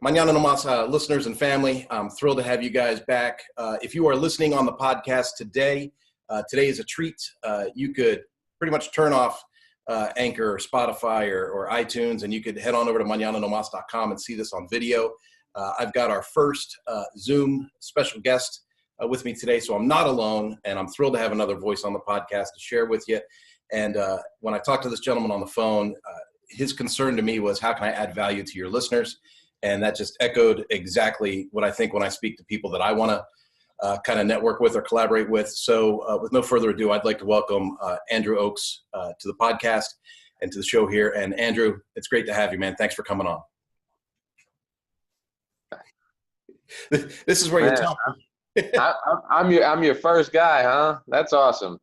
Manana Nomás listeners and family, I'm thrilled to have you guys back. If you are listening on the podcast today, today is a treat. You could pretty much turn off Anchor or Spotify or iTunes, and you could head on over to manananomás.com and see this on video. I've got our first Zoom special guest with me today, so I'm not alone, and I'm thrilled to have another voice on the podcast to share with you. And when I talked to this gentleman on the phone, his concern to me was, how can I add value to your listeners? And that just echoed exactly what I think when I speak to people that I want to kind of network with or collaborate with. So with no further ado, I'd like to welcome Andrew Oakes to the podcast and to the show here. And Andrew, it's great to have you, man. Thanks for coming on. This is where you tell me. I'm your first guy, huh? That's awesome.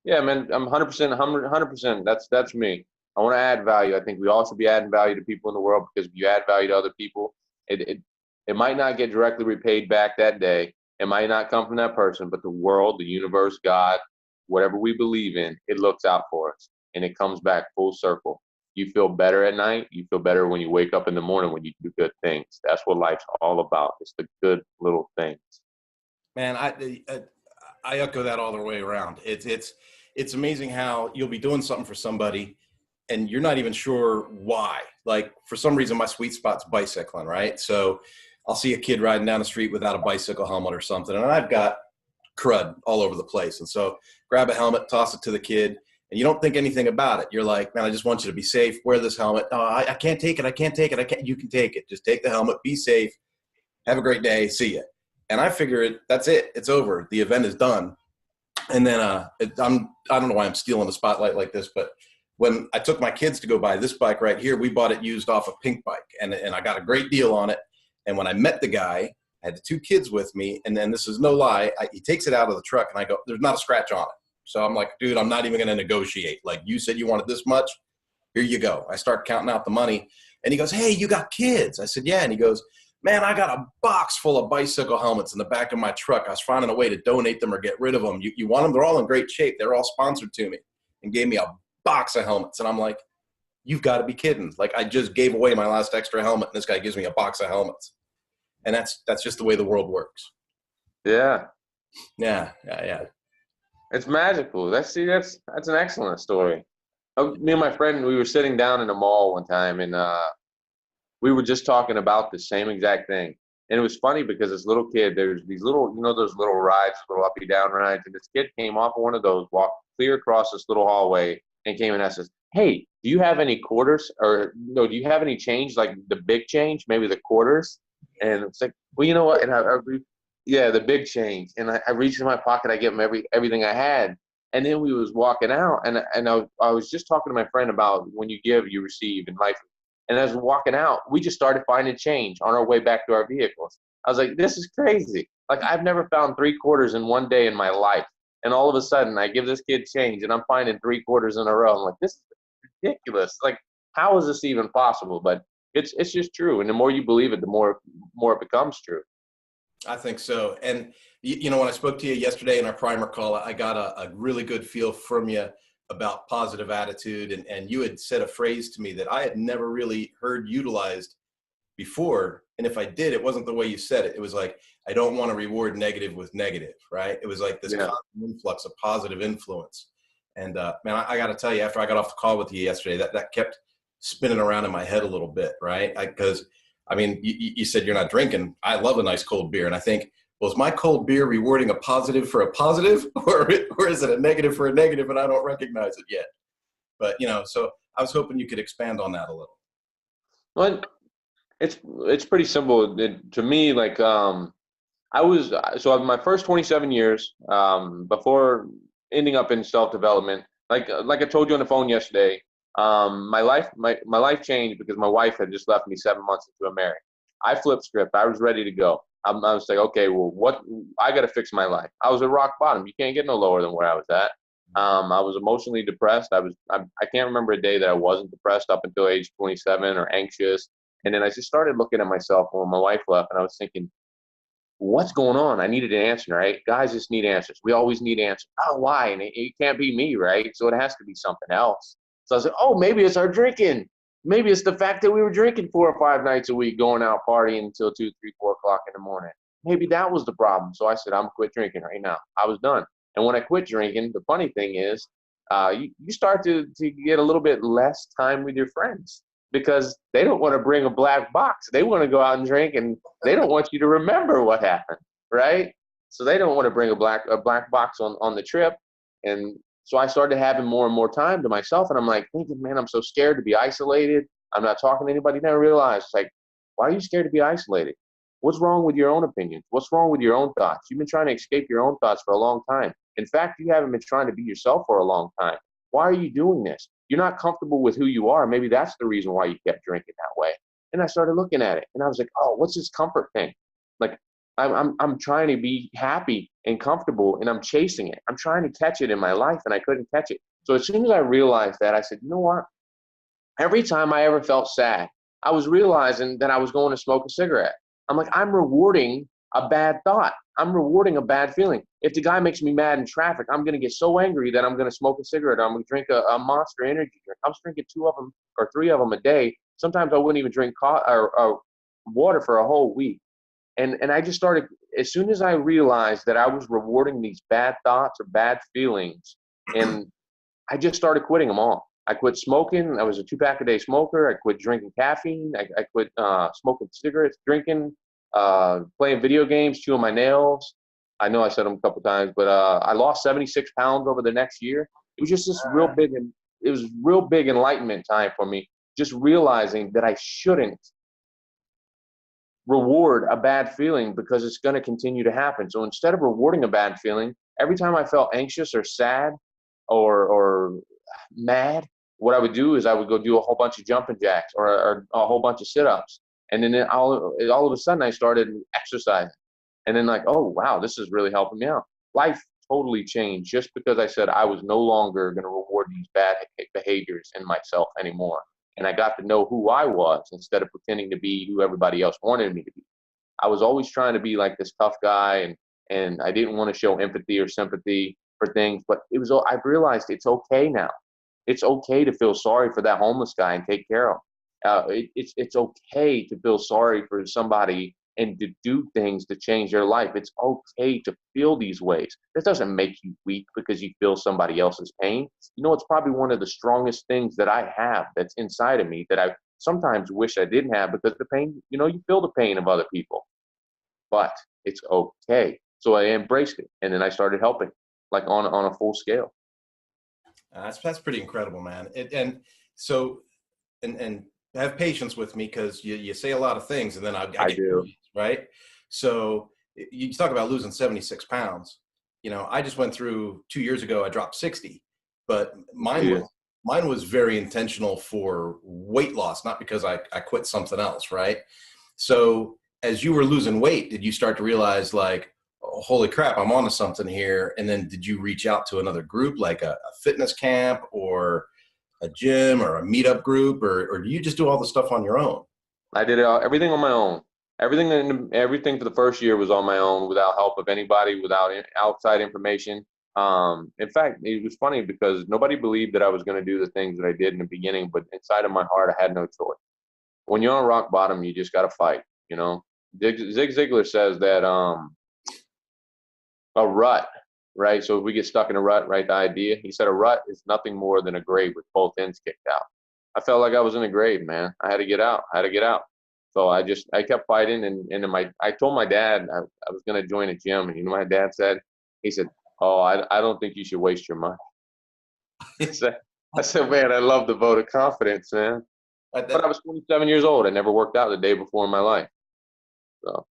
Yeah, man, I'm 100%. That's me. I want to add value. I think we all should be adding value to people in the world, because if you add value to other people, it might not get directly repaid back that day. It might not come from that person, but the world, the universe, God, whatever we believe in, it looks out for us, and it comes back full circle. You feel better at night. You feel better when you wake up in the morning when you do good things. That's what life's all about. It's the good little things. Man, I echo that all the way around. It's amazing how you'll be doing something for somebody and you're not even sure why. Like, for some reason, my sweet spot's bicycling, right? So I'll see a kid riding down the street without a bicycle helmet or something, and I've got crud all over the place. And so grab a helmet, toss it to the kid, and you don't think anything about it. You're like, man, I just want you to be safe. Wear this helmet. Oh, I can't take it. I can't take it. You can take it. Just take the helmet. Be safe. Have a great day. See ya. And I figured that's it. It's over. The event is done. And then I don't know why I'm stealing the spotlight like this, but when I took my kids to go buy this bike right here, we bought it used off a Pink Bike, and I got a great deal on it. And when I met the guy, I had the two kids with me, and then, this is no lie, he takes it out of the truck, and I go, there's not a scratch on it. So I'm like, dude, I'm not even going to negotiate. Like, you said you wanted this much, here you go. I start counting out the money, and he goes, hey, you got kids? I said, yeah. And he goes, man, I got a box full of bicycle helmets in the back of my truck. I was finding a way to donate them or get rid of them. You want them? They're all in great shape. They're all sponsored to me, and gave me a box of helmets. And I'm like, you've got to be kidding. Like, I just gave away my last extra helmet, and this guy gives me a box of helmets. And that's just the way the world works. Yeah. It's magical. That's an excellent story. Me and my friend, we were sitting down in a mall one time, and we were just talking about the same exact thing. And it was funny because this little kid, there's these little, those little rides, little uppy down rides, and this kid came off of one of those, walked clear across this little hallway, and came and asked us, hey, do you have any quarters? Or no, do you have any change, like the big change, maybe the quarters? And it's like, well, you know what? And the big change. And I reached in my pocket, I gave him everything I had. And then we was walking out, and I was just talking to my friend about when you give, you receive in life. And as we're walking out, we just started finding change on our way back to our vehicles. I was like, this is crazy. Like, I've never found 3 quarters in one day in my life. And all of a sudden, I give this kid change, and I'm finding 3 quarters in a row. I'm like, this is ridiculous. Like, how is this even possible? But it's just true. And the more you believe it, the more it becomes true. I think so. And, when I spoke to you yesterday in our primer call, I got a really good feel from you about positive attitude. And you had said a phrase to me that I had never really heard utilized before. And if I did, it wasn't the way you said it. It was like, I don't want to reward negative with negative, right? It was like this constant influx of positive influence. And man, I got to tell you, after I got off the call with you yesterday, that kept spinning around in my head a little bit, right? Because you said you're not drinking. I love a nice cold beer. And I think, well, is my cold beer rewarding a positive for a positive, or is it a negative for a negative and I don't recognize it yet? But, so I was hoping you could expand on that a little. Well, it's pretty simple. To me, like, my first 27 years, before ending up in self-development, like I told you on the phone yesterday, my life changed because my wife had just left me 7 months into a marriage. I flipped script. I was ready to go. I was like, okay, well, I got to fix my life. I was at rock bottom. You can't get no lower than where I was at. I was emotionally depressed. I can't remember a day that I wasn't depressed up until age 27 or anxious. And then I just started looking at myself when my wife left, and I was thinking, what's going on? I needed an answer, right? Guys just need answers. We always need answers. Oh, why? And it can't be me, right? So it has to be something else. So I was like, oh, maybe it's our drinking. Maybe it's the fact that we were drinking 4 or 5 nights a week, going out partying until 2, 3, 4 o'clock in the morning. Maybe that was the problem. So I said, I'm quit drinking right now. I was done. And when I quit drinking, the funny thing is, you start to get a little bit less time with your friends because they don't want to bring a black box. They want to go out and drink, and they don't want you to remember what happened, right? So they don't want to bring a black box on the trip. And so I started having more and more time to myself, and I'm like thinking, man, I'm so scared to be isolated. I'm not talking to anybody. Then I realized, like, why are you scared to be isolated? What's wrong with your own opinions? What's wrong with your own thoughts? You've been trying to escape your own thoughts for a long time. In fact, you haven't been trying to be yourself for a long time. Why are you doing this? You're not comfortable with who you are. Maybe that's the reason why you kept drinking that way. And I started looking at it, and I was like, oh, what's this comfort thing? Like, I'm trying to be happy and comfortable, and I'm chasing it. I'm trying to catch it in my life, and I couldn't catch it. So as soon as I realized that, I said, you know what? Every time I ever felt sad, I was realizing that I was going to smoke a cigarette. I'm like, I'm rewarding a bad thought. I'm rewarding a bad feeling. If the guy makes me mad in traffic, I'm going to get so angry that I'm going to smoke a cigarette. Or I'm going to drink a Monster energy drink. I was drinking 2 of them or 3 of them a day. Sometimes I wouldn't even drink water for a whole week. And I just started, as soon as I realized that I was rewarding these bad thoughts or bad feelings, and I just started quitting them all. I quit smoking. I was a 2-pack-a-day smoker. I quit drinking caffeine. I quit smoking cigarettes, drinking, playing video games, chewing my nails. I know I said them a couple times, but I lost 76 pounds over the next year. It was just this real big enlightenment time for me, just realizing that I shouldn't reward a bad feeling because it's going to continue to happen. So instead of rewarding a bad feeling, every time I felt anxious or sad or mad, what I would do is I would go do a whole bunch of jumping jacks or a whole bunch of sit-ups. And then all of a sudden I started exercising. And then like, oh, wow, this is really helping me out. Life totally changed just because I said I was no longer going to reward these bad behaviors in myself anymore. And I got to know who I was instead of pretending to be who everybody else wanted me to be. I was always trying to be like this tough guy, and I didn't want to show empathy or sympathy for things. But I realized it's okay now. It's okay to feel sorry for that homeless guy and take care of him. It's okay to feel sorry for somebody and to do things to change their life. It's okay to feel these ways. This doesn't make you weak because you feel somebody else's pain. You know, it's probably one of the strongest things that I have that's inside of me that I sometimes wish I didn't have, because the pain, you know, you feel the pain of other people, but it's okay. So I embraced it, and then I started helping, like on a full scale. That's pretty incredible, man. And have patience with me, because you say a lot of things and then I get do. curious, right? So you talk about losing 76 pounds. You know, I just went through 2 years ago, I dropped 60, but mine was very intentional for weight loss, not because I quit something else, right? So as you were losing weight, did you start to realize, like, oh, holy crap, I'm onto something here? And then did you reach out to another group, like a fitness camp or a gym or a meetup group, or do you just do all the stuff on your own? I did everything on my own. Everything for the first year was on my own, without help of anybody, without outside information. In fact, it was funny because nobody believed that I was going to do the things that I did in the beginning, but inside of my heart, I had no choice. When you're on rock bottom, you just got to fight. You know, Zig Ziglar says that a rut, right? So if we get stuck in a rut, right? The idea, he said, a rut is nothing more than a grave with both ends kicked out. I felt like I was in a grave, man. I had to get out. I had to get out. So I kept fighting, and I told my dad I was going to join a gym, and you know what my dad said? He said, "Oh, I don't think you should waste your money." I said, man, I love the vote of confidence, man. But I was 27 years old. I never worked out the day before in my life. So.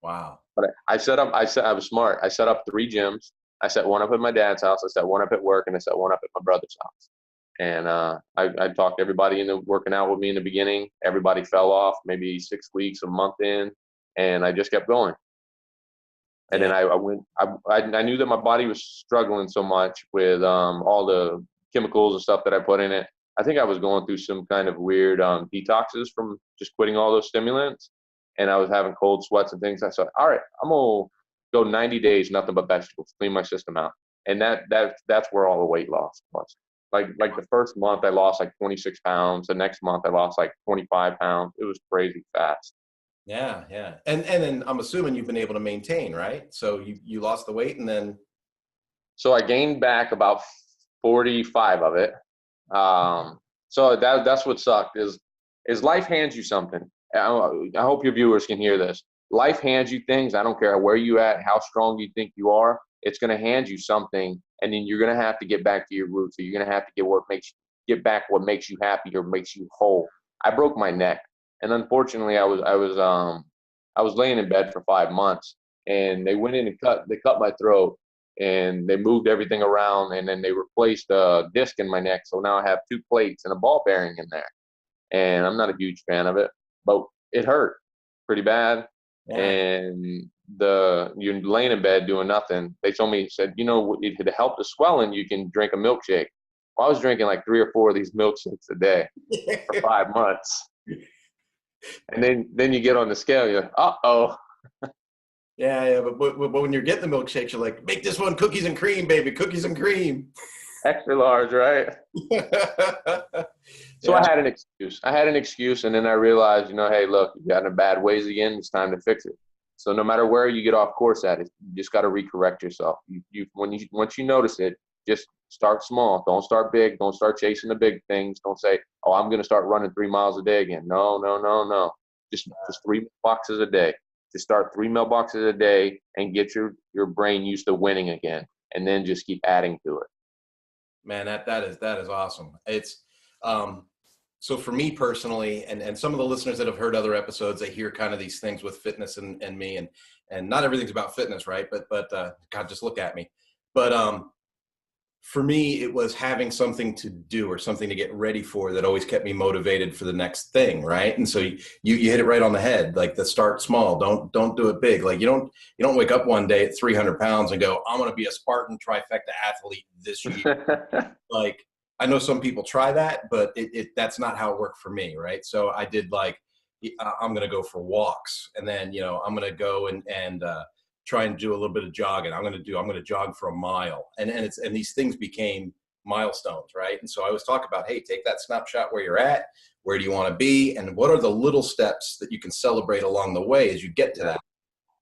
Wow. But I was smart. I set up 3 gyms. I set one up at my dad's house. I set one up at work, and I set one up at my brother's house. And I talked to everybody into working out with me in the beginning. Everybody fell off maybe 6 weeks, a month in, and I just kept going. And then I knew that my body was struggling so much with all the chemicals and stuff that I put in it. I think I was going through some kind of weird detoxes from just quitting all those stimulants. And I was having cold sweats and things. I said, all right, I'm going to go 90 days, nothing but vegetables, clean my system out. And that's where all the weight loss was. Like the first month I lost like 26 pounds. The next month I lost like 25 pounds. It was crazy fast. Yeah, yeah. And then I'm assuming you've been able to maintain, right? So you lost the weight and then So I gained back about 45 of it. So that's what sucked is life hands you something. I hope your viewers can hear this. Life hands you things. I don't care where you at, how strong you think you are. It's going to hand you something, and then you're going to have to get back to your roots. So you're going to have to get back what makes you happy or makes you whole. I broke my neck, and unfortunately, I was laying in bed for 5 months, and they went in and cut my throat, and they moved everything around, and then they replaced a disc in my neck. So now I have two plates and a ball bearing in there, and I'm not a huge fan of it, but it hurt pretty bad. yeah. And you're laying in bed doing nothing. They told me, said, to help the swelling, you can drink a milkshake. Well, I was drinking like 3 or 4 of these milkshakes a day for 5 months. And then you get on the scale, you're like, uh-oh. Yeah, yeah, but when you're getting the milkshakes, you're like, make this one cookies and cream, baby, cookies and cream. Extra large, right? So Yeah. I had an excuse, and then I realized, hey, look, you got in bad ways again. It's time to fix it. So no matter where you get off course at, you just got to recorrect yourself. Once you notice it, just start small. Don't start big. Don't start chasing the big things. Don't say, oh, I'm going to start running 3 miles a day again. No, no, no, no. Just 3 boxes a day. Just start 3 mailboxes a day and get your brain used to winning again, and then just keep adding to it. Man, that is awesome. It's so for me personally, and some of the listeners that have heard other episodes, they hear kind of these things with fitness and me, and not everything's about fitness, right? But God, just look at me. But for me, it was having something to do or something to get ready for that always kept me motivated for the next thing, right? And so you hit it right on the head. Like, the start small. Don't do it big. Like, you don't wake up one day at 300 pounds and go, I'm going to be a Spartan trifecta athlete this year. Like, I know some people try that, but that's not how it worked for me, right? So I did like, I'm going to go for walks, and then I'm going to go and try and do a little bit of jogging. I'm going to jog for a mile, and these things became milestones, right? And so I always talk about, hey, take that snapshot where you're at, where do you want to be, and what are the little steps that you can celebrate along the way as you get to that.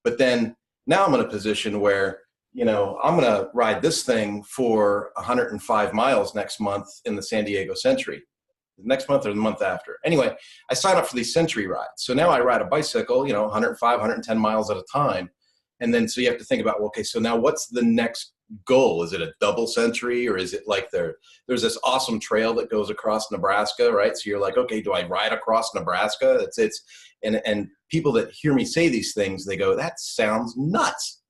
But then now I'm in a position where I'm going to ride this thing for 105 miles next month in the San Diego Century. Next month or the month after. Anyway, I sign up for these century rides. So now I ride a bicycle, 105, 110 miles at a time. And then so you have to think about, well, okay, so now what's the next goal? Is it a double century, or is it like there's this awesome trail that goes across Nebraska, right? So you're like, okay, do I ride across Nebraska? And people that hear me say these things, they go, that sounds nuts.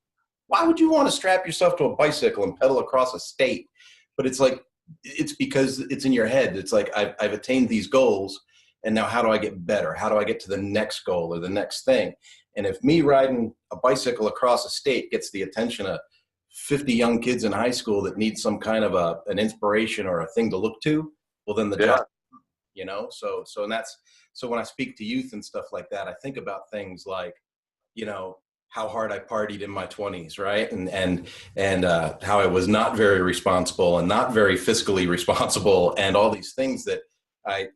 Why would you want to strap yourself to a bicycle and pedal across a state? But it's like, it's because it's in your head. It's like, I've attained these goals, and now how do I get better? How do I get to the next goal or the next thing? And if me riding a bicycle across a state gets the attention of 50 young kids in high school that need some kind of an inspiration or a thing to look to, well, then the job, so when I speak to youth and stuff like that, I think about things like, how hard I partied in my 20s, right? And how I was not very responsible and not very fiscally responsible, and all these things that I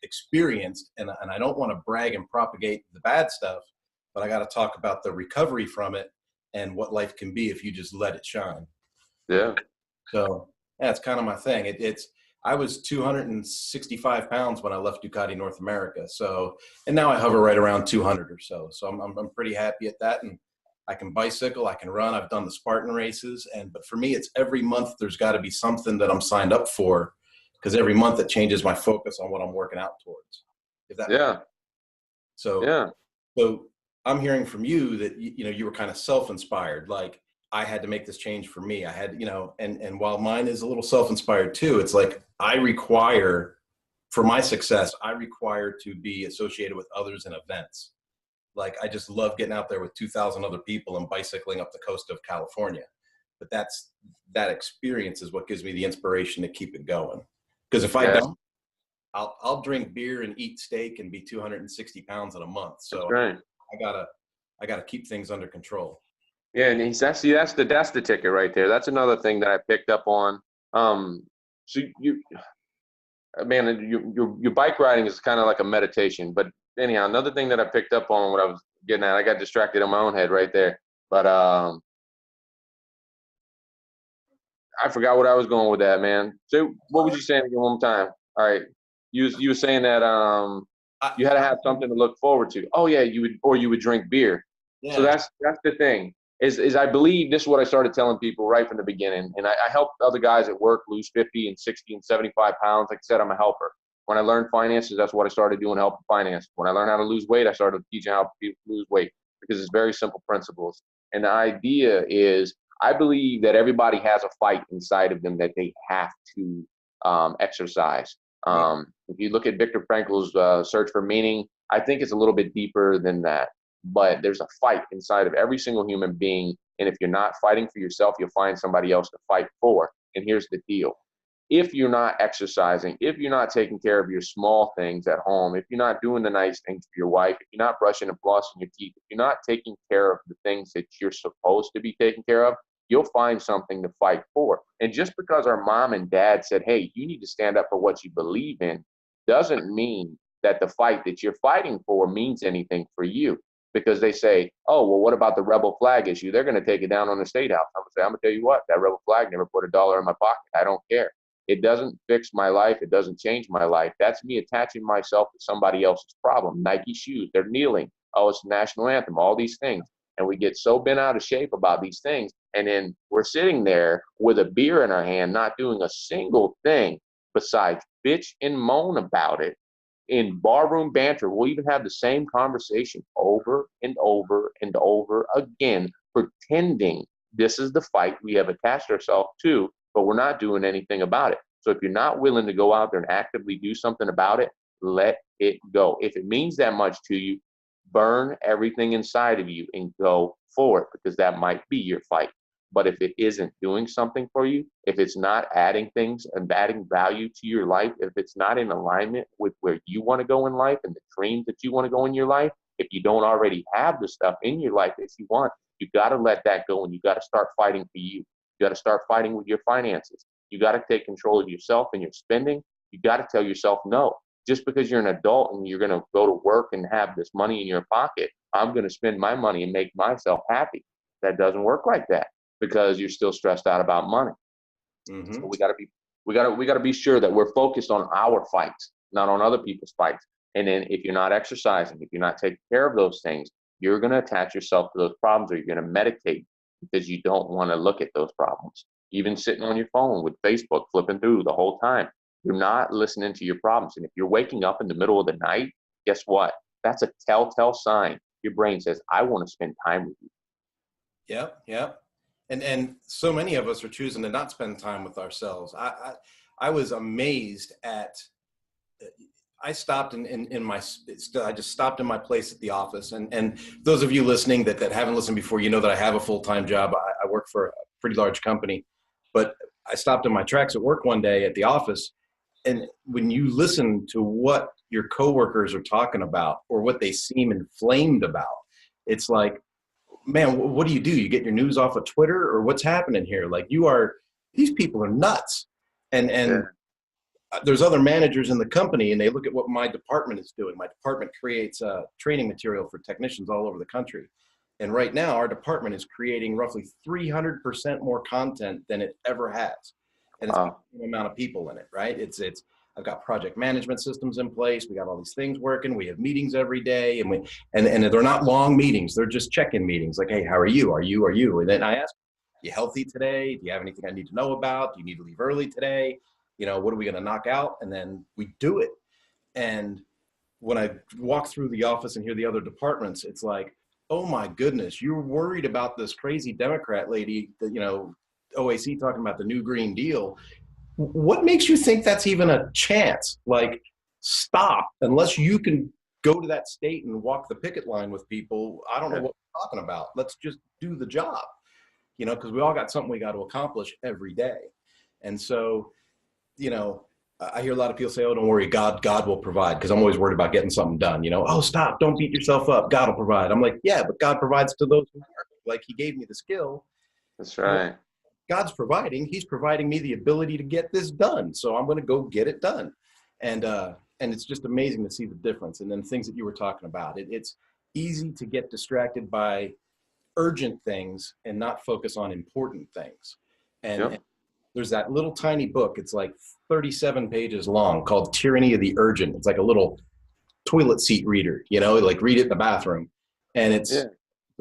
experienced. And I don't want to brag and propagate the bad stuff, but I got to talk about the recovery from it and what life can be if you just let it shine. Yeah. So that's kind of my thing. I was 265 pounds when I left Ducati North America. So, and now I hover right around 200 or so. So I'm pretty happy at that. And I can bicycle, I can run. I've done the Spartan races. But for me, it's every month there's got to be something that I'm signed up for, because every month it changes my focus on what I'm working out towards. So I'm hearing from you that, you were kind of self-inspired. Like, I had to make this change for me. I had, and while mine is a little self-inspired too, it's like, for my success, I require to be associated with others in events. Like, I just love getting out there with 2,000 other people and bicycling up the coast of California. But that experience is what gives me the inspiration to keep it going. Because if I don't, I'll drink beer and eat steak and be 260 pounds in a month. So right. I gotta keep things under control. Yeah, and that's the ticket right there. That's another thing that I picked up on. So man, your bike riding is kind of like a meditation. But anyhow, another thing that I picked up on what I was getting at, I got distracted in my own head right there. But I forgot what I was going with that, man. So what was you saying again one more time? All right. You were saying that you had to have something to look forward to. Oh yeah, you would drink beer. So Yeah. that's the thing. Is I believe this is what I started telling people right from the beginning. And I helped other guys at work lose 50 and 60 and 75 pounds. Like I said, I'm a helper. When I learned finances, that's what I started doing, helping finance. When I learned how to lose weight, I started teaching how people lose weight because it's very simple principles. And the idea is I believe that everybody has a fight inside of them that they have to exercise. If you look at Viktor Frankl's Search for Meaning, I think it's a little bit deeper than that. But there's a fight inside of every single human being. And if you're not fighting for yourself, you'll find somebody else to fight for. And here's the deal. If you're not exercising, if you're not taking care of your small things at home, if you're not doing the nice things for your wife, if you're not brushing and flossing your teeth, if you're not taking care of the things that you're supposed to be taking care of, you'll find something to fight for. And just because our mom and dad said, hey, you need to stand up for what you believe in, doesn't mean that the fight that you're fighting for means anything for you. Because they say, oh, well, what about the rebel flag issue? They're going to take it down on the State House. I'm going to say, I'm going to tell you what, that rebel flag never put $1 in my pocket. I don't care. It doesn't fix my life. It doesn't change my life. That's me attaching myself to somebody else's problem. Nike shoes, they're kneeling. Oh, it's the national anthem, all these things. And we get so bent out of shape about these things. And then we're sitting there with a beer in our hand, not doing a single thing besides bitch and moan about it. In barroom banter, we'll even have the same conversation over and over and over again, pretending this is the fight we have attached ourselves to, but we're not doing anything about it. So if you're not willing to go out there and actively do something about it, let it go. If it means that much to you, burn everything inside of you and go for it, because that might be your fight. But if it isn't doing something for you, if it's not adding things and adding value to your life, if it's not in alignment with where you want to go in life and the dreams that you want to go in your life, if you don't already have the stuff in your life that you want, you got to let that go and you got to start fighting for you. You got to start fighting with your finances. You got to take control of yourself and your spending. You got to tell yourself no. Just because you're an adult and you're going to go to work and have this money in your pocket, I'm going to spend my money and make myself happy. That doesn't work like that, because you're still stressed out about money. Mm-hmm. So we got to be sure that we're focused on our fights, not on other people's fights. And then if you're not exercising, if you're not taking care of those things, you're going to attach yourself to those problems, or you're going to meditate because you don't want to look at those problems. Even sitting on your phone with Facebook, flipping through the whole time, you're not listening to your problems. And if you're waking up in the middle of the night, guess what? That's a telltale sign. Your brain says, I want to spend time with you. Yep. And so many of us are choosing to not spend time with ourselves. I was amazed at, I stopped I just stopped in my place at the office. And those of you listening that haven't listened before, you know that I have a full-time job. I work for a pretty large company, but I stopped in my tracks at work one day at the office. And when you listen to what your coworkers are talking about or what they seem inflamed about, it's like, man, what do? You get your news off of Twitter, or what's happening here? Like, these people are nuts. And there's other managers in the company, and they look at what my department is doing. My department creates training material for technicians all over the country. And right now, our department is creating roughly 300% more content than it ever has. And it's got the amount of people in it, right? I've got project management systems in place. We got all these things working. We have meetings every day, and they're not long meetings. They're just check-in meetings. Like, hey, how are you? Are you? And then I ask, you healthy today? Do you have anything I need to know about? Do you need to leave early today? What are we going to knock out? And then we do it. And when I walk through the office and hear the other departments, it's like, oh my goodness, you're worried about this crazy Democrat lady, OAC talking about the new Green Deal. What makes you think that's even a chance? Like, stop. Unless you can go to that state and walk the picket line with people, I don't know what we're talking about. Let's just do the job, because we all got something we got to accomplish every day. And so, I hear a lot of people say, oh, don't worry, God will provide, because I'm always worried about getting something done. Oh, stop, don't beat yourself up. God will provide. I'm like, yeah, but God provides to those who work. Like, he gave me the skill. That's right. God's providing. He's providing me the ability to get this done. So I'm going to go get it done. And it's just amazing to see the difference. And then things that you were talking about, it's easy to get distracted by urgent things and not focus on important things. And there's that little tiny book. It's like 37 pages long called Tyranny of the Urgent. It's like a little toilet seat reader, like read it in the bathroom. And it's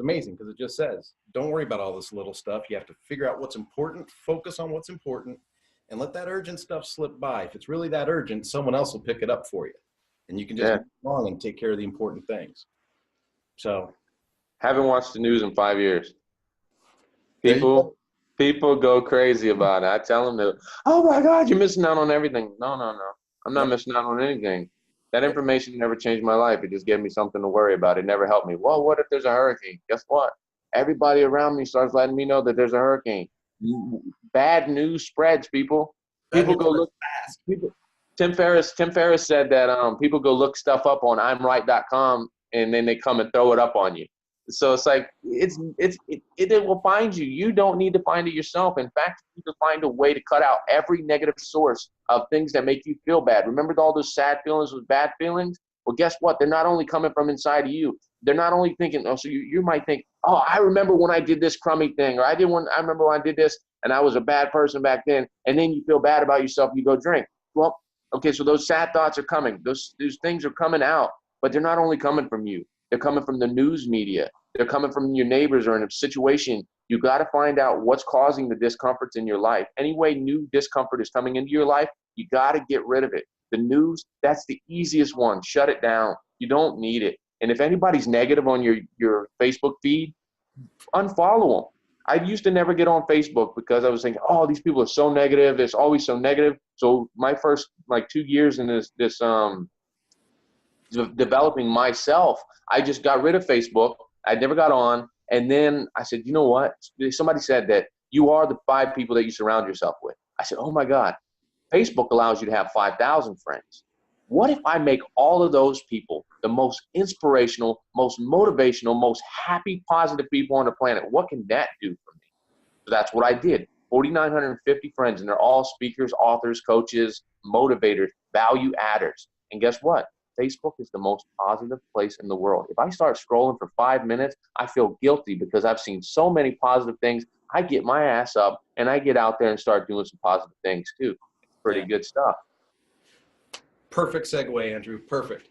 amazing because it just says, don't worry about all this little stuff. You have to figure out what's important, focus on what's important, and let that urgent stuff slip by. If it's really that urgent, someone else will pick it up for you. And you can just move along and take care of the important things. So. Haven't watched the news in 5 years. People go crazy about it. I tell them that, oh my God, you're missing out on everything. No. I'm not missing out on anything. That information never changed my life. It just gave me something to worry about. It never helped me. Well, what if there's a hurricane? Guess what? Everybody around me starts letting me know that there's a hurricane. Bad news spreads, people. People go look fast. Tim Ferriss said that people go look stuff up on imright.com and then they come and throw it up on you. So it's like it will find you. You don't need to find it yourself. In fact, you need to find a way to cut out every negative source of things that make you feel bad. Remember all those sad feelings, those bad feelings? Well, guess what? They're not only coming from inside of you. They're not only thinking, oh, so you might think, oh, I remember when I did this crummy thing, or I remember when I did this and I was a bad person back then, and then you feel bad about yourself, you go drink. Well, okay, so those sad thoughts are coming. Those things are coming out, but they're not only coming from you. They're coming from the news media. They're coming from your neighbors or in a situation. You got to find out what's causing the discomforts in your life. Any way new discomfort is coming into your life, you got to get rid of it. The news, that's the easiest one. Shut it down. You don't need it. And if anybody's negative on your Facebook feed, unfollow them. I used to never get on Facebook because I was thinking, oh, these people are so negative. It's always so negative. So my first 2 years in this developing myself, I just got rid of Facebook. I never got on. And then I said, you know what? Somebody said that you are the 5 people that you surround yourself with. I said, oh my God, Facebook allows you to have 5,000 friends. What if I make all of those people the most inspirational, most motivational, most happy, positive people on the planet? What can that do for me? So that's what I did. 4,950 friends, and they're all speakers, authors, coaches, motivators, value adders. And guess what? Facebook is the most positive place in the world. If I start scrolling for 5 minutes, I feel guilty because I've seen so many positive things. I get my ass up and I get out there and start doing some positive things too. It's pretty good stuff. Perfect segue, Andrew. Perfect.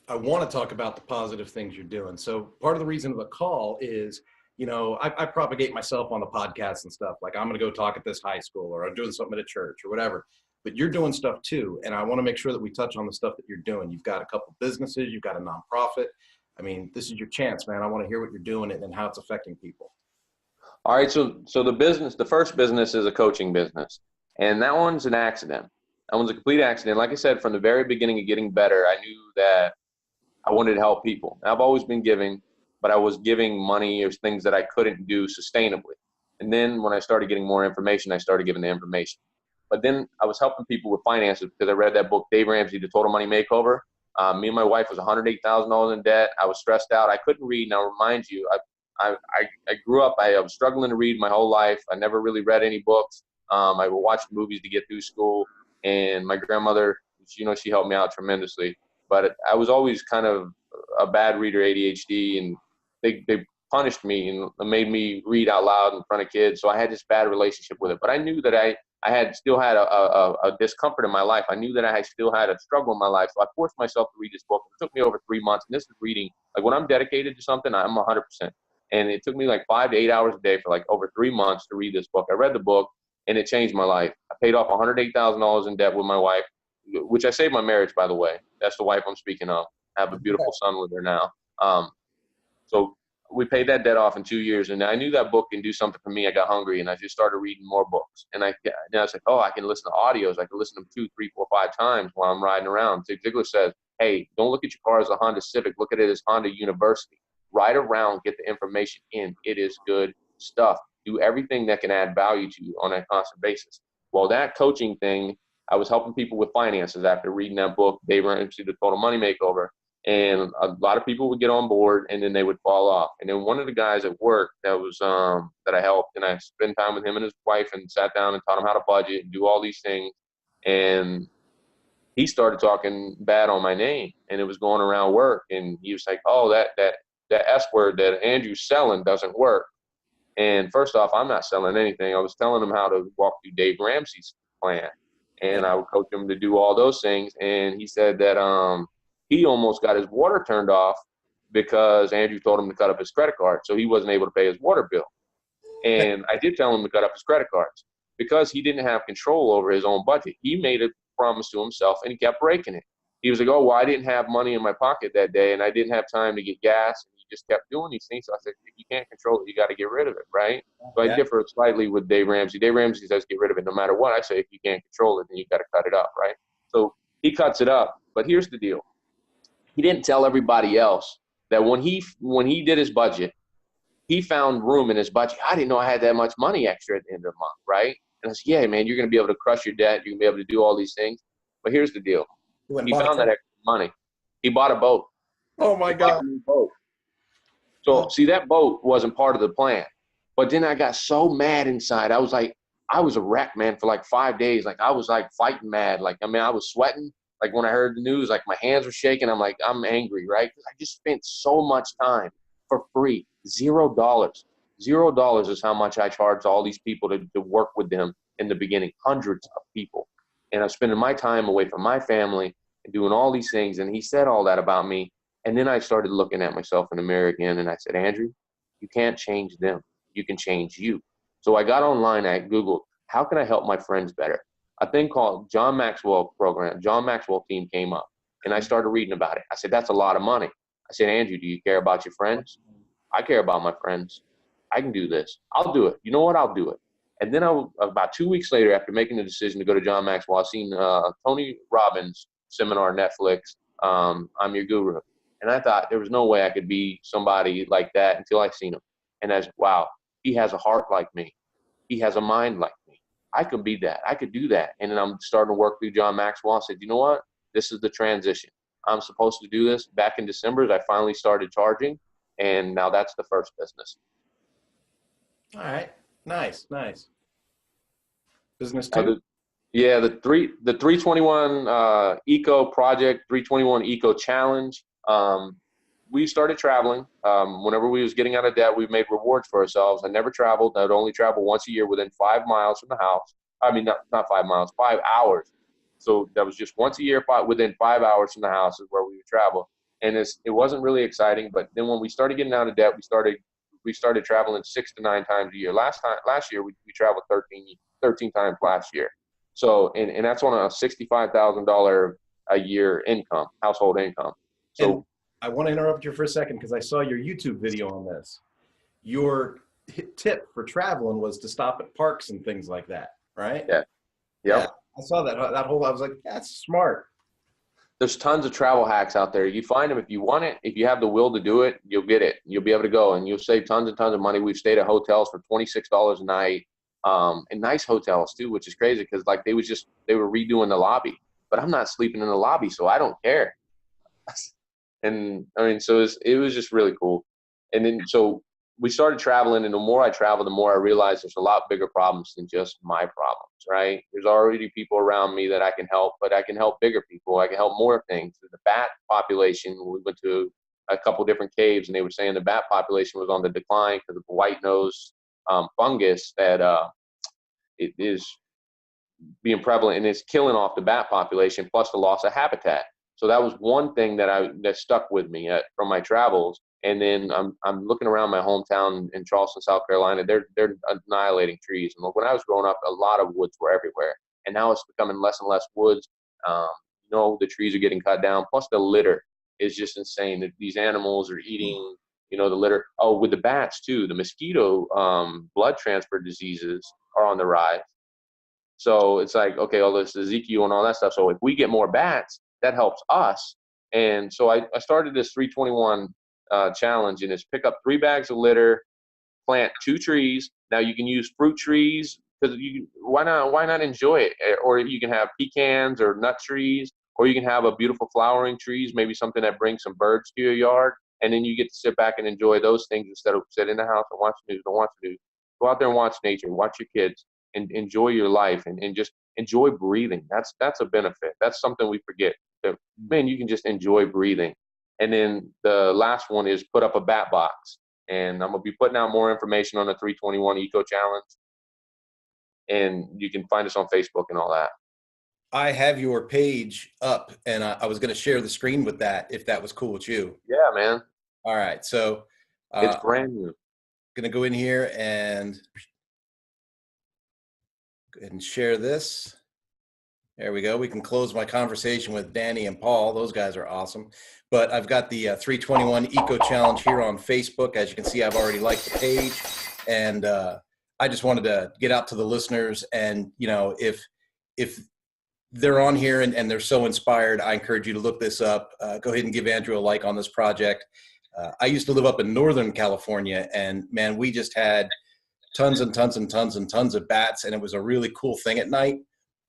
I want to talk about the positive things you're doing. So part of the reason of the call is, I propagate myself on the podcast and stuff. Like I'm going to go talk at this high school, or I'm doing something at a church or whatever. But you're doing stuff too. And I want to make sure that we touch on the stuff that you're doing. You've got a couple businesses, you've got a nonprofit. I mean, this is your chance, man. I want to hear what you're doing and how it's affecting people. All right. So the first business is a coaching business. And that one's an accident. That one's a complete accident. Like I said, from the very beginning of getting better, I knew that I wanted to help people. And I've always been giving, but I was giving money or things that I couldn't do sustainably. And then when I started getting more information, I started giving the information. But then I was helping people with finances because I read that book, Dave Ramsey, The Total Money Makeover. Me and my wife was $108,000 in debt. I was stressed out. I couldn't read. Now, remind you, I grew up, I was struggling to read my whole life. I never really read any books. I would watch movies to get through school. And my grandmother, she helped me out tremendously. But I was always kind of a bad reader, ADHD, and they punished me and made me read out loud in front of kids. So I had this bad relationship with it. But I knew that I still had a discomfort in my life. I knew that I still had a struggle in my life. So I forced myself to read this book. It took me over 3 months. And this is reading, like when I'm dedicated to something, I'm 100%. And it took me 5 to 8 hours a day for over 3 months to read this book. I read the book and it changed my life. I paid off $108,000 in debt with my wife, which I saved my marriage, by the way. That's the wife I'm speaking of. I have a beautiful son with her now. So we paid that debt off in 2 years, and I knew that book can do something for me. I got hungry, and I just started reading more books. And I was like, oh, I can listen to audios. I can listen to them 2, 3, 4, 5 times while I'm riding around. Zig Ziglar says, hey, don't look at your car as a Honda Civic. Look at it as Honda University. Ride around, get the information in. It is good stuff. Do everything that can add value to you on a constant basis. Well, that coaching thing, I was helping people with finances after reading that book, Dave Ramsey, The Total Money Makeover. And a lot of people would get on board, and then they would fall off. And then one of the guys at work that was that I helped, and I spent time with him and his wife and sat down and taught him how to budget and do all these things. And he started talking bad on my name, and it was going around work. And he was like, "Oh, that S word that Andrew's selling doesn't work." And first off, I'm not selling anything. I was telling him how to walk through Dave Ramsey's plan, and I would coach him to do all those things. And he said that he almost got his water turned off because Andrew told him to cut up his credit card, so he wasn't able to pay his water bill. And I did tell him to cut up his credit cards because he didn't have control over his own budget. He made a promise to himself, and he kept breaking it. He was like, "Oh, well, I didn't have money in my pocket that day, and I didn't have time to get gas." And he just kept doing these things. So I said, if you can't control it, you got to get rid of it, right? So I differ slightly with Dave Ramsey. Dave Ramsey says get rid of it no matter what. I say if you can't control it, then you got to cut it up, right? So he cuts it up. But here's the deal. He didn't tell everybody else that when he did his budget, he found room in his budget. I didn't know I had that much money extra at the end of the month, right? And I said, yeah, man, you're going to be able to crush your debt. You're going to be able to do all these things. But here's the deal. He found that extra money. He bought a boat. Oh, my God. Boat. So, see, that boat wasn't part of the plan. But then I got so mad inside. I was a wreck, man, for like 5 days. Like, I was like fighting mad. Like, I mean, I was sweating. Like, when I heard the news, like, my hands were shaking. I'm like, I'm angry, right? Because I just spent so much time for free. $0. $0 is how much I charged all these people to work with them in the beginning. Hundreds of people. And I'm spending my time away from my family and doing all these things. And he said all that about me. And then I started looking at myself in the mirror again. And I said, Andrew, you can't change them. You can change you. So I got online. I Googled, how can I help my friends better? A thing called John Maxwell program. John Maxwell team came up. And I started reading about it. I said, that's a lot of money. I said, Andrew, do you care about your friends? I care about my friends. I can do this. I'll do it. You know what? I'll do it. And then about 2 weeks later, after making the decision to go to John Maxwell, I seen Tony Robbins' seminar on Netflix, I'm Your Guru. And I thought there was no way I could be somebody like that until I seen him. And I said, wow, he has a heart like me. He has a mind like me. I could be that. I could do that. And then I'm starting to work through John Maxwell. I said, you know what? This is the transition. I'm supposed to do this. Back in December, I finally started charging. And now that's the first business. All right. Nice. Business two? The 321 Eco Project, 321 Eco Challenge. We started traveling. Whenever we was getting out of debt, we made rewards for ourselves. I never traveled. I'd only travel once a year within 5 miles from the house. I mean, not 5 miles, 5 hours. So that was just once a year, within 5 hours from the house is where we would travel. And it wasn't really exciting. But then when we started getting out of debt, we started traveling 6 to 9 times a year. Last year we traveled 13 times last year. So and that's on a $65,000 a year income, household income. So and I want to interrupt you for a second because I saw your YouTube video on this. Your tip for traveling was to stop at parks and things like that, right? Yeah. Yeah. I saw that I was like, that's smart. There's tons of travel hacks out there. You find them if you want it. If you have the will to do it, you'll get it. You'll be able to go, and you'll save tons and tons of money. We've stayed at hotels for $26 a night, and nice hotels too, which is crazy because like they were redoing the lobby, but I'm not sleeping in the lobby, so I don't care. And I mean, so it was just really cool. And then so we started traveling, and the more I travel, the more I realize there's a lot bigger problems than just my problems, right? There's already people around me that I can help, but I can help bigger people. I can help more things. The bat population, we went to a couple different caves, and they were saying the bat population was on the decline because of the white nose fungus that it is being prevalent, and it's killing off the bat population, plus the loss of habitat. So that was one thing that stuck with me from my travels. And then I'm looking around my hometown in Charleston, South Carolina. They're annihilating trees. And when I was growing up, a lot of woods were everywhere. And now it's becoming less and less woods. The trees are getting cut down. Plus the litter is just insane. These animals are eating, the litter. Oh, with the bats too. The mosquito blood transfer diseases are on the rise. So it's like, okay, all this Ezekiel and all that stuff. So if we get more bats, that helps us. And so I started this 321 challenge, and it's pick up 3 bags of litter, plant 2 trees. Now you can use fruit trees because why not enjoy it? Or you can have pecans or nut trees, or you can have a beautiful flowering trees, maybe something that brings some birds to your yard, and then you get to sit back and enjoy those things instead of sit in the house and watch news and watch news. Go out there and watch nature, watch your kids, and enjoy your life, and just enjoy breathing. That's a benefit. That's something we forget. That, man, you can just enjoy breathing. And then the last one is put up a bat box. And I'm going to be putting out more information on the 321 Eco Challenge. And you can find us on Facebook and all that. I have your page up, and I was going to share the screen with that if that was cool with you. Yeah, man. All right. So It's brand new. Going to go in here and go ahead and share this. There we go. We can close my conversation with Danny and Paul. Those guys are awesome. But I've got the 321 Eco Challenge here on Facebook. As you can see, I've already liked the page. And I just wanted to get out to the listeners. And, you know, if they're on here and they're so inspired, I encourage you to look this up. Go ahead and give Andrew a like on this project. I used to live up in Northern California, and, man, we just had tons and tons and tons and tons of bats, and it was a really cool thing at night.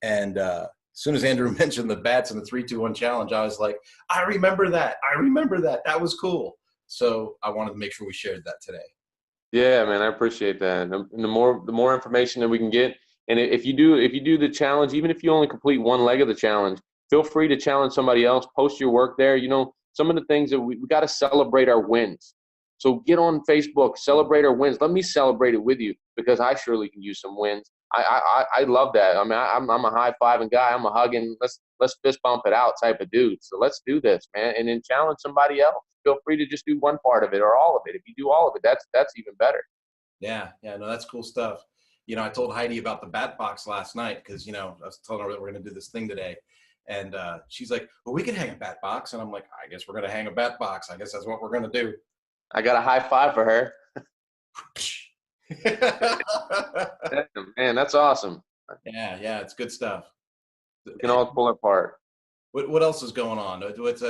And as soon as Andrew mentioned the bats in the 321 challenge, I was like, I remember that. I remember that. That was cool. So I wanted to make sure we shared that today. Yeah, man, I appreciate that. And the more information that we can get, and if you do the challenge, even if you only complete one leg of the challenge, feel free to challenge somebody else. Post your work there. You know, some of the things that we got to celebrate our wins. So get on Facebook, celebrate our wins. Let me celebrate it with you, because I surely can use some wins. I love that. I mean, I'm a high fiving guy. I'm a hugging. Let's fist bump it out type of dude. So let's do this, man, and then challenge somebody else. Feel free to just do one part of it or all of it. If you do all of it, that's even better. Yeah, no, that's cool stuff. You know, I told Heidi about the bat box last night because, you know, I was telling her that we're going to do this thing today. And she's like, well, we can hang a bat box. And I'm like, I guess we're going to hang a bat box. I guess that's what we're going to do. I got a high five for her. Man, that's awesome. Yeah, it's good stuff. We can all pull apart. What else is going on? What's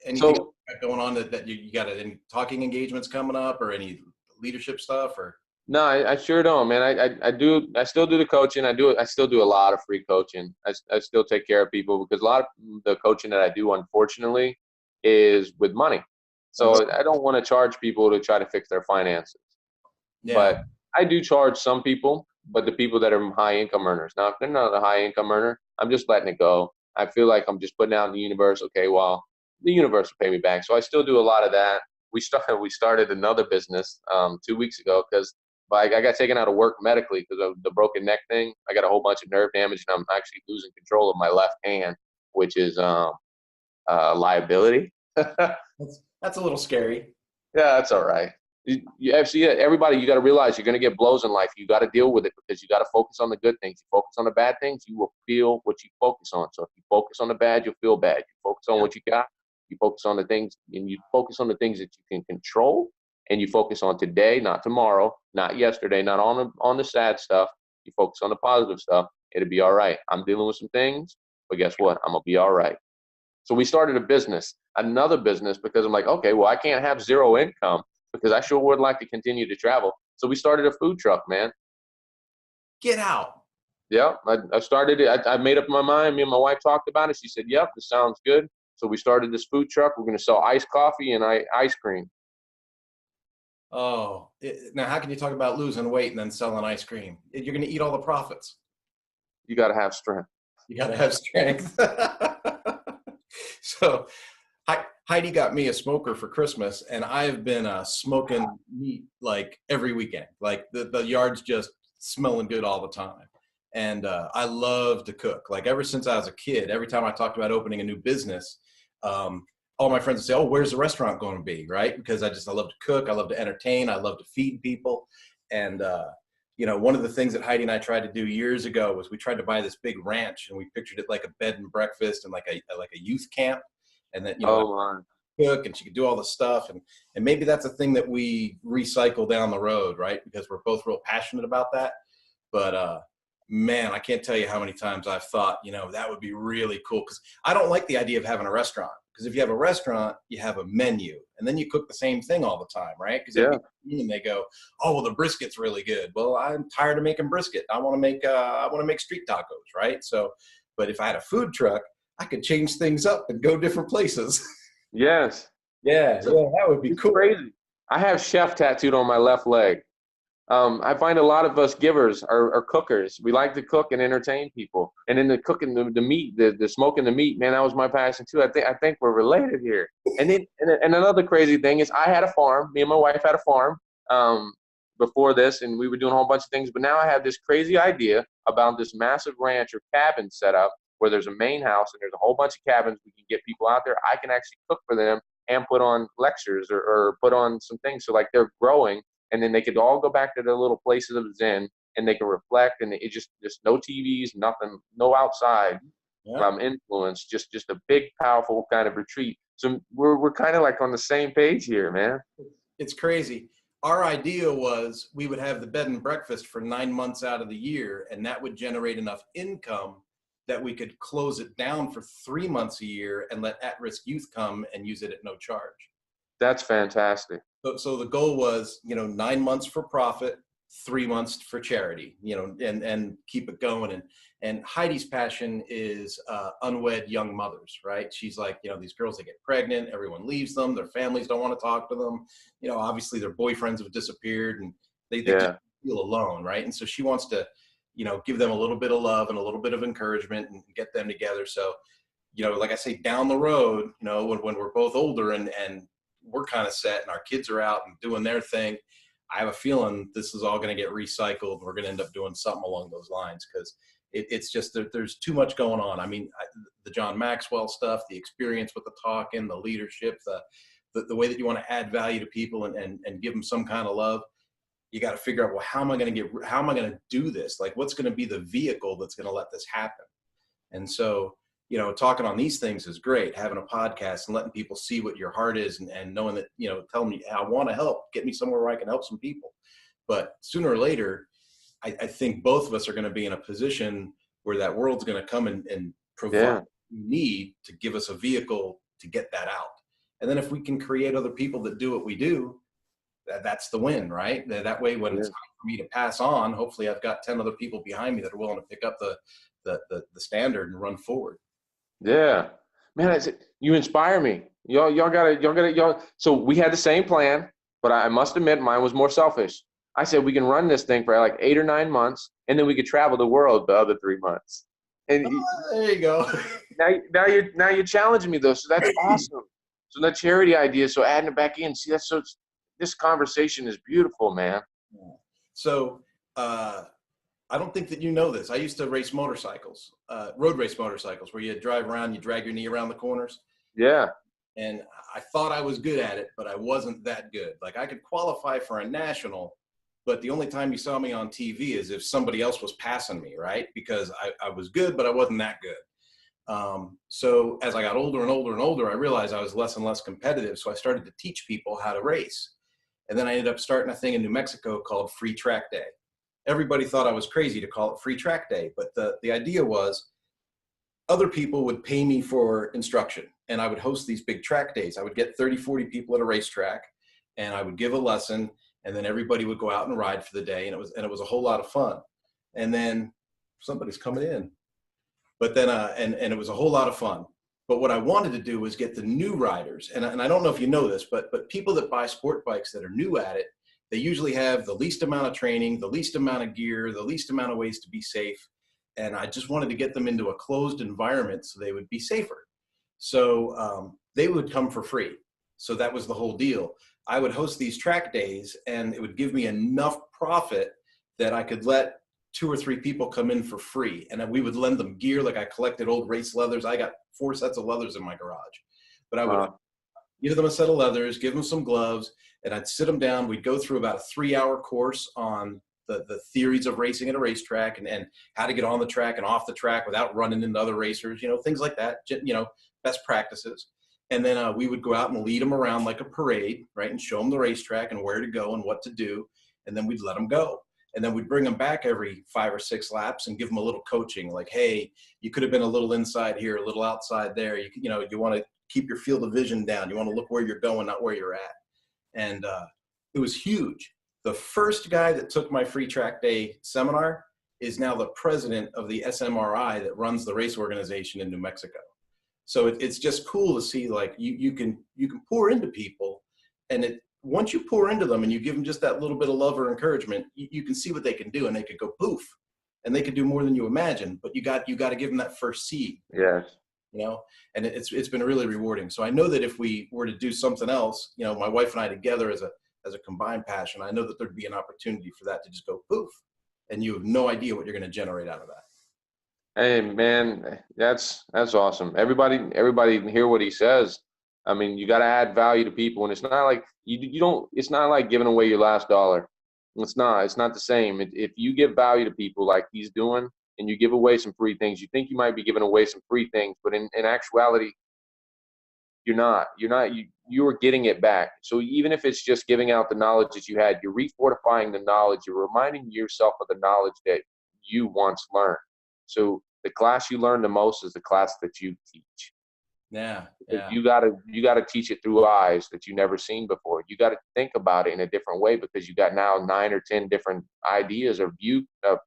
anything going on that you got any talking engagements coming up, or any leadership stuff? Or no, I sure don't, man. I still do the coaching. I still do a lot of free coaching. I still take care of people, because a lot of the coaching that I do, unfortunately, is with money. So I don't want to charge people to try to fix their finances. Yeah. But I do charge some people, but the people that are high income earners. Now, if they're not a high income earner, I'm just letting it go. I feel like I'm just putting out in the universe, okay, well, the universe will pay me back. So I still do a lot of that. We started another business 2 weeks ago, because I got taken out of work medically because of the broken neck thing. I got a whole bunch of nerve damage, and I'm actually losing control of my left hand, which is liability. That's a little scary. Yeah, that's all right. Everybody, you got to realize you're going to get blows in life. You got to deal with it, because you got to focus on the good things. You focus on the bad things, you will feel what you focus on. So if you focus on the bad, you'll feel bad. You focus on what you got. You focus on the things, and you focus on the things that you can control, and you focus on today, not tomorrow, not yesterday, not on the sad stuff. You focus on the positive stuff. It'll be all right. I'm dealing with some things, but guess what? I'm going to be all right. So we started another business, because I'm like, okay, well, I can't have zero income, because I sure would like to continue to travel. So we started a food truck, man. Get out. Yeah, I started it. I made up my mind. Me and my wife talked about it. She said, yep, this sounds good. So we started this food truck. We're going to sell iced coffee and ice cream. Oh, now how can you talk about losing weight and then selling ice cream? You're going to eat all the profits. You got to have strength. You got to have strength. So Heidi got me a smoker for Christmas, and I've been smoking meat like every weekend. Like the yard's just smelling good all the time. And I love to cook. Like ever since I was a kid, every time I talked about opening a new business, all my friends would say, oh, where's the restaurant going to be, right? Because I love to cook. I love to entertain. I love to feed people. And, you know, one of the things that Heidi and I tried to do years ago was we tried to buy this big ranch, and we pictured it like a bed and breakfast and like a youth camp. And then, you know, cook, and she could do all the stuff. And maybe that's a thing that we recycle down the road, right? Because we're both real passionate about that. But, man, I can't tell you how many times I've thought, you know, that would be really cool. Because I don't like the idea of having a restaurant. Because if you have a restaurant, you have a menu, and then you cook the same thing all the time, right? Because and they go, oh, well, the brisket's really good. Well, I'm tired of making brisket. I want to make street tacos, right? So, but if I had a food truck, I could change things up and go different places. Yes. Yeah, So yeah, that would be it's cool. crazy. I have chef tattooed on my left leg. I find a lot of us givers are cookers. We like to cook and entertain people. And then the cooking, the meat, the smoking the meat, man, that was my passion too. I think we're related here. And then and another crazy thing is I had a farm. Me and my wife had a farm um, before this, and we were doing a whole bunch of things. But now I have this crazy idea about this massive ranch or cabin set up where there's a main house and there's a whole bunch of cabins. We can get people out there. I can actually cook for them and put on lectures or put on some things. So like they're growing, and then they could all go back to their little places of zen, and they can reflect, and it just no TVs, nothing, no outside Yeah. influence, just a big powerful kind of retreat. So we're kind of like on the same page here, man. It's crazy. Our idea was we would have the bed and breakfast for 9 months out of the year, and that would generate enough income that we could close it down for 3 months a year and let at-risk youth come and use it at no charge. That's fantastic. So the goal was, 9 months for profit, 3 months for charity, and keep it going. And Heidi's passion is unwed young mothers, right? She's like, these girls, they get pregnant, everyone leaves them, their families don't want to talk to them. Obviously their boyfriends have disappeared, and they just feel alone, right? And so she wants to, give them a little bit of love and a little bit of encouragement and get them together. So, like I say, down the road, when we're both older and we're kind of set and our kids are out and doing their thing, I have a feeling this is all going to get recycled. We're going to end up doing something along those lines, because it's just there's too much going on. I mean, the John Maxwell stuff, the experience with the talking, the leadership, the way that you want to add value to people and give them some kind of love. You got to figure out, well, how am I going to do this? Like, what's going to be the vehicle that's going to let this happen? And so, talking on these things is great. Having a podcast and letting people see what your heart is, and knowing that, tell me, I want to help, get me somewhere where I can help some people. But sooner or later, I think both of us are going to be in a position where that world's going to come and provide what we need to give us a vehicle to get that out. And then if we can create other people that do what we do, that's the win, right? That way, when it's time for me to pass on, hopefully I've got 10 other people behind me that are willing to pick up the standard and run forward. Yeah, man, you inspire me. Y'all gotta. So we had the same plan, but I must admit mine was more selfish. I said we can run this thing for like 8 or 9 months, and then we could travel the world the other 3 months. And there you go. now you're challenging me though, so that's awesome. So that charity idea, so adding it back in. See, this conversation is beautiful, man. So I don't think that you know this. I used to race motorcycles, road race motorcycles, where you drive around, you drag your knee around the corners. Yeah. And I thought I was good at it, but I wasn't that good. Like, I could qualify for a national, but the only time you saw me on TV is if somebody else was passing me, right? Because I was good, but I wasn't that good. So as I got older and older and older, I realized I was less and less competitive. So I started to teach people how to race. And then I ended up starting a thing in New Mexico called Free Track Day. Everybody thought I was crazy to call it Free Track Day, but the idea was other people would pay me for instruction, and I would host these big track days. I would get 30, 40 people at a racetrack, and I would give a lesson, and then everybody would go out and ride for the day, and it was a whole lot of fun. And then somebody's coming in, but then and it was a whole lot of fun. But what I wanted to do was get the new riders, and I don't know if you know this, but people that buy sport bikes that are new at it, they usually have the least amount of training, the least amount of gear, the least amount of ways to be safe. And I just wanted to get them into a closed environment so they would be safer. So they would come for free. So that was the whole deal. I would host these track days, and it would give me enough profit that I could let 2 or 3 people come in for free. And then we would lend them gear. Like, I collected old race leathers. I got 4 sets of leathers in my garage. But I would give them a set of leathers, give them some gloves, and I'd sit them down. We'd go through about a 3-hour course on the theories of racing at a racetrack, and how to get on the track and off the track without running into other racers, things like that, best practices. And then we would go out and lead them around like a parade, right, and show them the racetrack and where to go and what to do. And then we'd let them go. And then we'd bring them back every 5 or 6 laps and give them a little coaching, like, hey, you could have been a little inside here, a little outside there. You want to keep your field of vision down. You want to look where you're going, not where you're at. And it was huge. The first guy that took my Free Track Day seminar is now the president of the SMRI that runs the race organization in New Mexico. So it's just cool to see, like, you can pour into people, and once you pour into them and you give them just that little bit of love or encouragement, you can see what they can do, and they could go poof, and they could do more than you imagine. But you got to give them that first seed. Yes. And it's been really rewarding. So I know that if we were to do something else, my wife and I together as a combined passion, I know that there'd be an opportunity for that to just go poof, and you have no idea what you're going to generate out of that. Hey man, that's awesome. Everybody hear what he says. I mean, you got to add value to people, and it's not like you don't. It's not like giving away your last dollar. It's not the same. If you give value to people like he's doing, and you give away some free things, you think you might be giving away some free things, but in actuality, you're not. You are getting it back. So even if it's just giving out the knowledge that you had, you're refortifying the knowledge. You're reminding yourself of the knowledge that you once learned. So the class you learn the most is the class that you teach. Yeah. You gotta teach it through eyes that you never seen before. You got to think about it in a different way, because you got now 9 or 10 different ideas or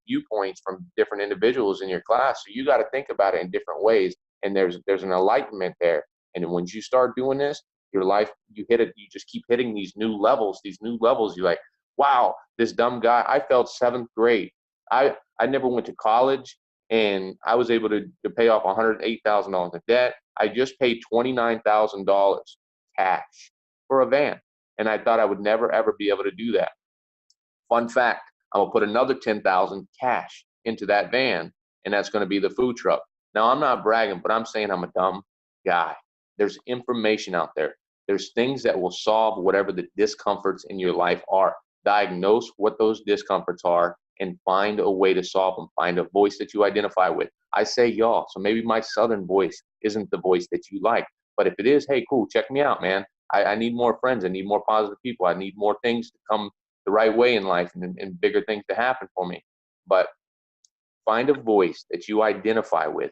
viewpoints from different individuals in your class. So you got to think about it in different ways, and there's an enlightenment there. And when you start doing this, your life, you just keep hitting these new levels. You're like, wow, this dumb guy. I felt 7th grade. I never went to college, and I was able to pay off $108,000 in debt. I just paid $29,000 cash for a van, and I thought I would never ever be able to do that. Fun fact: I'm gonna put another $10,000 cash into that van, and that's gonna be the food truck. Now, I'm not bragging, but I'm saying I'm a dumb guy. There's information out there. There's things that will solve whatever the discomforts in your life are. Diagnose what those discomforts are and find a way to solve them. Find a voice that you identify with. I say y'all, so maybe my Southern voice isn't the voice that you like. But if it is, hey, cool, check me out, man. I need more friends. I need more positive people. I need more things to come the right way in life, and bigger things to happen for me. But find a voice that you identify with.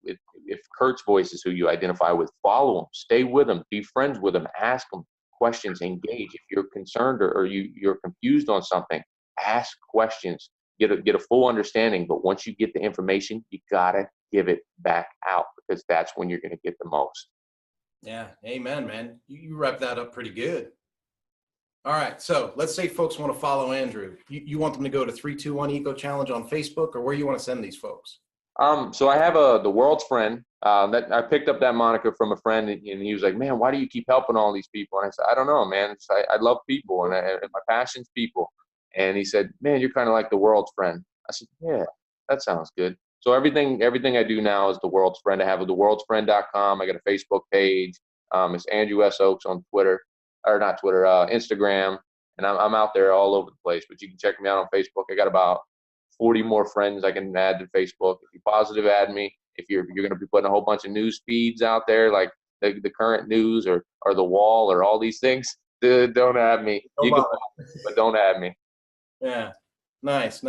If Kurt's voice is who you identify with, follow him, stay with him, be friends with him, ask him questions, engage. If you're concerned or you're confused on something, ask questions, get a full understanding. But once you get the information, you gotta give it back out, because that's when you're gonna get the most. Yeah, amen, man. You wrap that up pretty good. All right, so let's say folks want to follow Andrew. You want them to go to 321 Eco Challenge on Facebook, or where you want to send these folks? So I have the world's friend. That I picked up that moniker from a friend, and he was like, "Man, why do you keep helping all these people?" And I said, "I don't know, man. I love people, and my passion's people." And he said, "Man, you're kind of like the world's friend." I said, "Yeah, that sounds good." So everything I do now is the world's friend. I have theworldsfriend.com. I got a Facebook page. It's Andrew S. Oaks on Twitter, or not Twitter, Instagram, and I'm out there all over the place. But you can check me out on Facebook. I got about 40 more friends I can add to Facebook. If you positive add me, if you're going to be putting a whole bunch of news feeds out there, like the current news or the wall or all these things, don't add me. You can, but don't add me. Yeah, nice.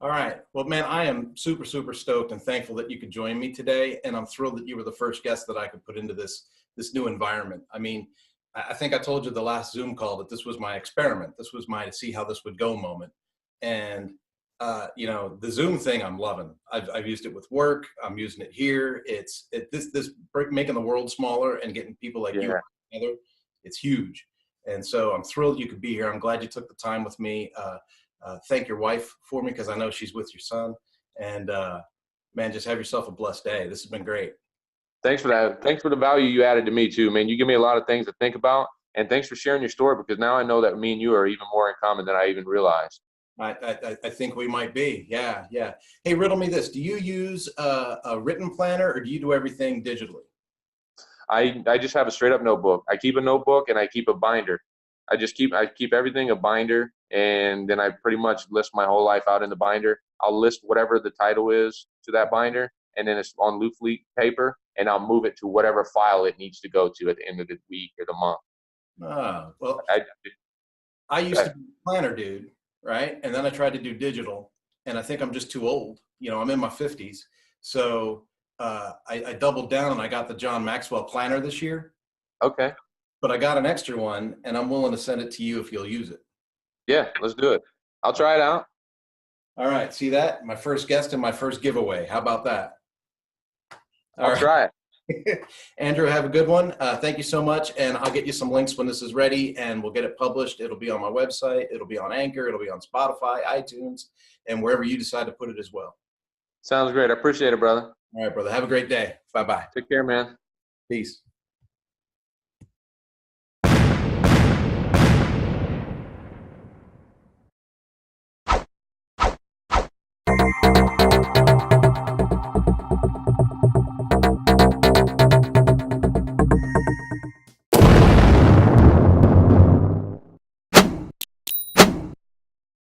All right. Well, man, I am super, super stoked and thankful that you could join me today. And I'm thrilled that you were the first guest that I could put into this new environment. I mean, I think I told you the last Zoom call that this was my experiment. This was my to see how this would go moment. And the Zoom thing I'm loving. I've used it with work. I'm using it here. This making the world smaller and getting people like you together. It's huge. And so I'm thrilled you could be here. I'm glad you took the time with me. Thank your wife for me, because I know she's with your son. And man, just have yourself a blessed day. This has been great. Thanks for that. Thanks for the value you added to me too, man. You give me a lot of things to think about, and thanks for sharing your story, because now I know that me and you are even more in common than I even realized. I think we might be. Yeah. Hey, riddle me this. Do you use a written planner, or do you do everything digitally? I just have a straight up notebook. I keep a notebook and I keep a binder. I keep everything a binder, and then I pretty much list my whole life out in the binder. I'll list whatever the title is to that binder, and then it's on loose leaf paper, and I'll move it to whatever file it needs to go to at the end of the week or the month. Well, I used to be a planner dude, right? And then I tried to do digital, and I think I'm just too old. I'm in my 50s. So I doubled down and I got the John Maxwell planner this year. Okay. But I got an extra one, and I'm willing to send it to you if you'll use it. Yeah, let's do it. I'll try it out. All right. See that? My first guest and my first giveaway. How about that? I'll try it. Andrew, have a good one. Thank you so much. And I'll get you some links when this is ready, and we'll get it published. It'll be on my website. It'll be on Anchor. It'll be on Spotify, iTunes, and wherever you decide to put it as well. Sounds great. I appreciate it, brother. All right, brother. Have a great day. Bye-bye. Take care, man. Peace.